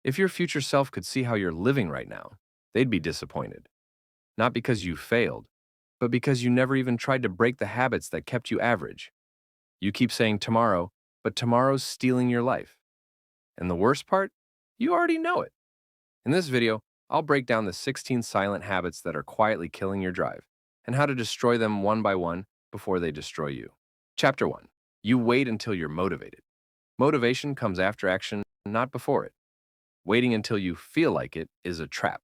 If your future self could see how you're living right now, they'd be disappointed. Not because you failed, but because you never even tried to break the habits that kept you average. You keep saying tomorrow, but tomorrow's stealing your life. And the worst part? You already know it. In this video, I'll break down the 16 silent habits that are quietly killing your drive and how to destroy them one by one before they destroy you. Chapter 1. You wait until you're motivated. Motivation comes after action, not before it. Waiting until you feel like it is a trap.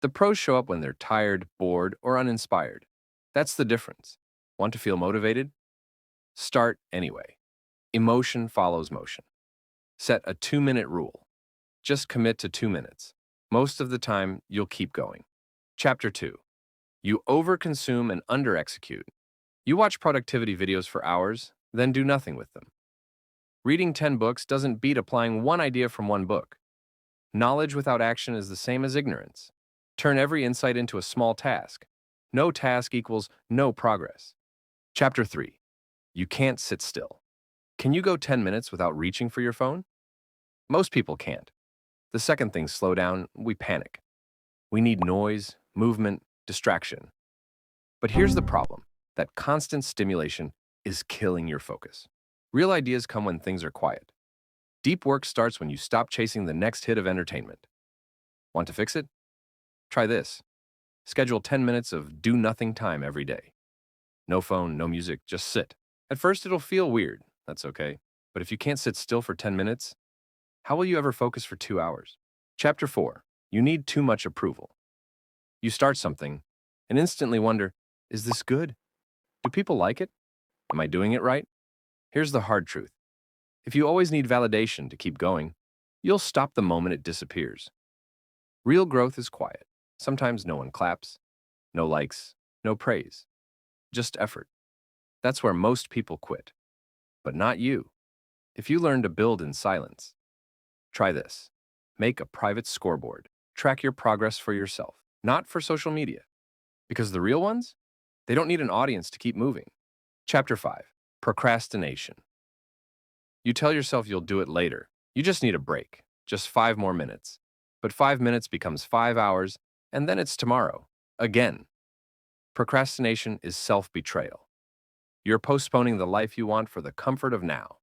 The pros show up when they're tired, bored, or uninspired. That's the difference. Want to feel motivated? Start anyway. Emotion follows motion. Set a 2-minute rule. Just commit to 2 minutes. Most of the time, you'll keep going. Chapter 2. You overconsume and under-execute. You watch productivity videos for hours, then do nothing with them. Reading 10 books doesn't beat applying one idea from one book. Knowledge without action is the same as ignorance. Turn every insight into a small task. No task equals no progress. Chapter 3. You can't sit still. Can you go 10 minutes without reaching for your phone? Most people can't. The second things slow down, we panic. We need noise, movement, distraction. But here's the problem. That constant stimulation is killing your focus. Real ideas come when things are quiet. Deep work starts when you stop chasing the next hit of entertainment. Want to fix it? Try this. Schedule 10 minutes of do-nothing time every day. No phone, no music, just sit. At first, it'll feel weird. That's okay. But if you can't sit still for 10 minutes, how will you ever focus for 2 hours? Chapter 4. You need too much approval. You start something and instantly wonder, is this good? Do people like it? Am I doing it right? Here's the hard truth. If you always need validation to keep going, you'll stop the moment it disappears. Real growth is quiet. Sometimes no one claps, no likes, no praise. Just effort. That's where most people quit. But not you. If you learn to build in silence, try this. Make a private scoreboard. Track your progress for yourself, not for social media. Because the real ones, they don't need an audience to keep moving. Chapter 5. Procrastination. You tell yourself you'll do it later. You just need a break. Just 5 more minutes. But 5 minutes becomes 5 hours, and then it's tomorrow. Again. Procrastination is self-betrayal. You're postponing the life you want for the comfort of now.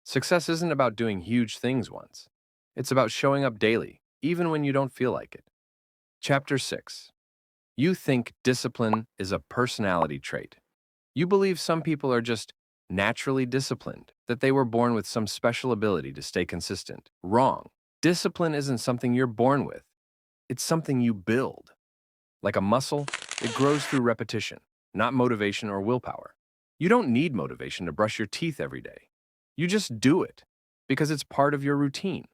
Success isn't about doing huge things once. It's about showing up daily, even when you don't feel like it. Chapter 6. You think discipline is a personality trait. You believe some people are just naturally disciplined, that they were born with some special ability to stay consistent. Wrong. Discipline isn't something you're born with. It's something you build. Like a muscle, it grows through repetition, not motivation or willpower. You don't need motivation to brush your teeth every day. You just do it because it's part of your routine.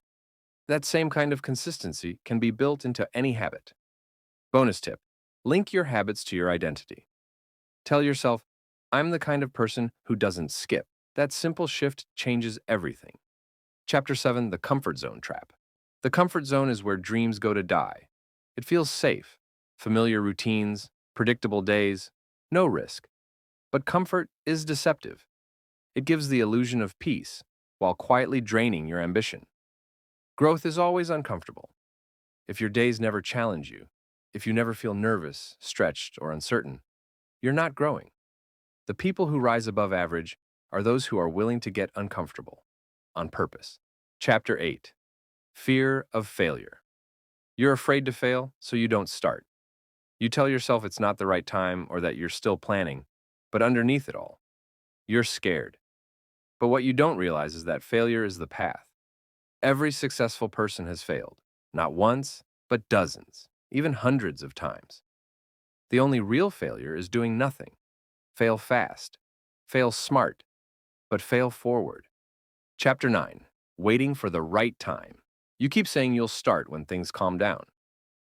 That same kind of consistency can be built into any habit. Bonus tip. Link your habits to your identity. Tell yourself, I'm the kind of person who doesn't skip. That simple shift changes everything. Chapter 7. The Comfort Zone Trap. The comfort zone is where dreams go to die. It feels safe. Familiar routines, predictable days, no risk. But comfort is deceptive. It gives the illusion of peace while quietly draining your ambition. Growth is always uncomfortable. If your days never challenge you, if you never feel nervous, stretched, or uncertain, you're not growing. The people who rise above average are those who are willing to get uncomfortable on purpose. Chapter 8. Fear of failure. You're afraid to fail, so you don't start. You tell yourself it's not the right time or that you're still planning, but underneath it all, you're scared. But what you don't realize is that failure is the path. Every successful person has failed, not once, but dozens, even hundreds of times. The only real failure is doing nothing. Fail fast, fail smart, but fail forward. Chapter 9. Waiting for the right time. You keep saying you'll start when things calm down,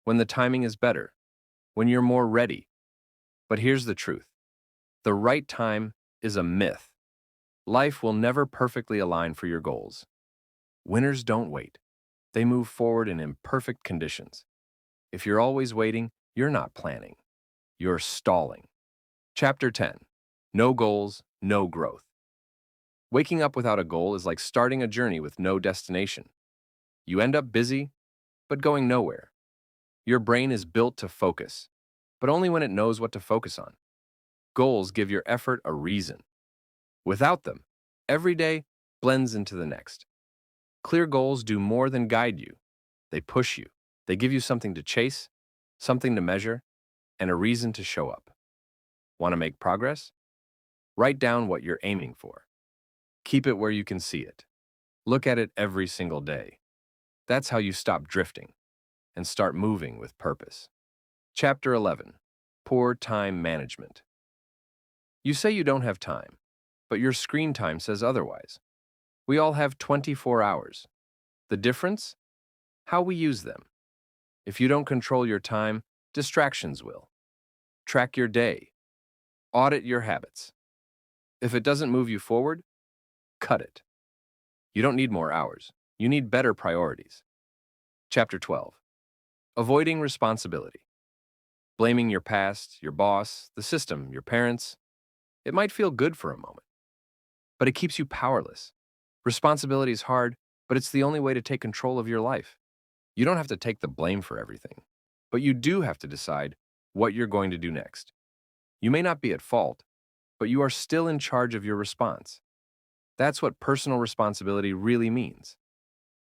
when the timing is better, when you're more ready. But here's the truth. The right time is a myth. Life will never perfectly align for your goals. Winners don't wait. They move forward in imperfect conditions. If you're always waiting, you're not planning. You're stalling. Chapter 10. No goals, no growth. Waking up without a goal is like starting a journey with no destination. You end up busy, but going nowhere. Your brain is built to focus, but only when it knows what to focus on. Goals give your effort a reason. Without them, every day blends into the next. Clear goals do more than guide you. They push you. They give you something to chase, something to measure, and a reason to show up. Want to make progress? Write down what you're aiming for. Keep it where you can see it. Look at it every single day. That's how you stop drifting and start moving with purpose. Chapter 11. Poor Time Management. You say you don't have time, but your screen time says otherwise. We all have 24 hours. The difference? How we use them. If you don't control your time, distractions will. Track your day. Audit your habits. If it doesn't move you forward, cut it. You don't need more hours. You need better priorities. Chapter 12. Avoiding responsibility. Blaming your past, your boss, the system, your parents. It might feel good for a moment, but it keeps you powerless. Responsibility is hard, but it's the only way to take control of your life. You don't have to take the blame for everything, but you do have to decide what you're going to do next. You may not be at fault, but you are still in charge of your response. That's what personal responsibility really means.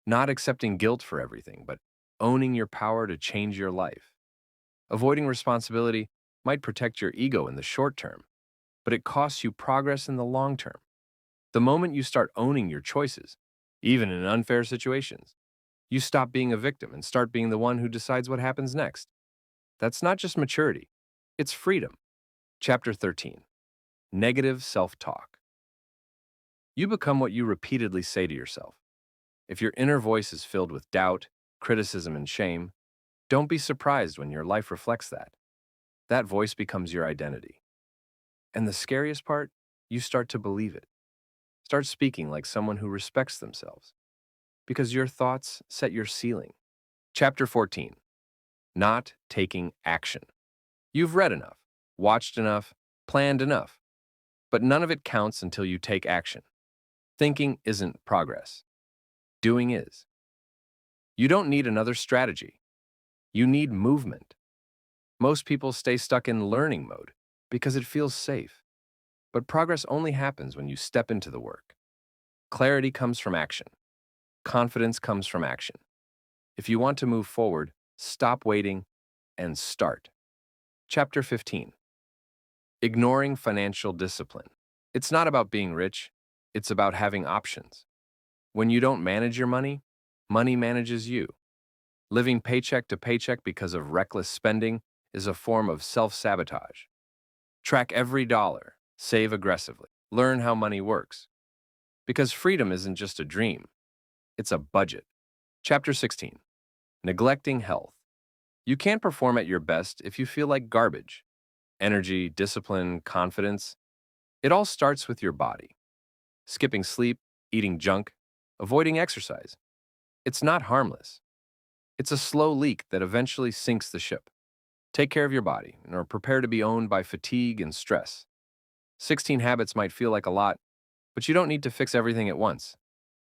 Not accepting guilt for everything, but owning your power to change your life. Avoiding responsibility might protect your ego in the short term, but it costs you progress in the long term. The moment you start owning your choices, even in unfair situations, you stop being a victim and start being the one who decides what happens next. That's not just maturity, it's freedom. Chapter 13. Negative self-talk. You become what you repeatedly say to yourself. If your inner voice is filled with doubt, criticism, and shame, don't be surprised when your life reflects that. That voice becomes your identity. And the scariest part, you start to believe it. Start speaking like someone who respects themselves, because your thoughts set your ceiling. Chapter 14. Not taking action. You've read enough, watched enough, planned enough, but none of it counts until you take action. Thinking isn't progress. Doing is. You don't need another strategy. You need movement. Most people stay stuck in learning mode because it feels safe. But progress only happens when you step into the work. Clarity comes from action. Confidence comes from action. If you want to move forward, stop waiting and start. Chapter 15. Ignoring financial discipline. It's not about being rich, it's about having options. When you don't manage your money, money manages you. Living paycheck to paycheck because of reckless spending is a form of self-sabotage. Track every dollar, save aggressively, learn how money works. Because freedom isn't just a dream, it's a budget. Chapter 16. Neglecting health. You can't perform at your best if you feel like garbage. Energy, discipline, confidence. It all starts with your body. Skipping sleep, eating junk, avoiding exercise. It's not harmless. It's a slow leak that eventually sinks the ship. Take care of your body, or prepare to be owned by fatigue and stress. 16 habits might feel like a lot, but you don't need to fix everything at once.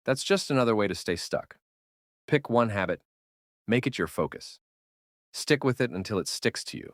That's just another way to stay stuck. Pick one habit, make it your focus. Stick with it until it sticks to you.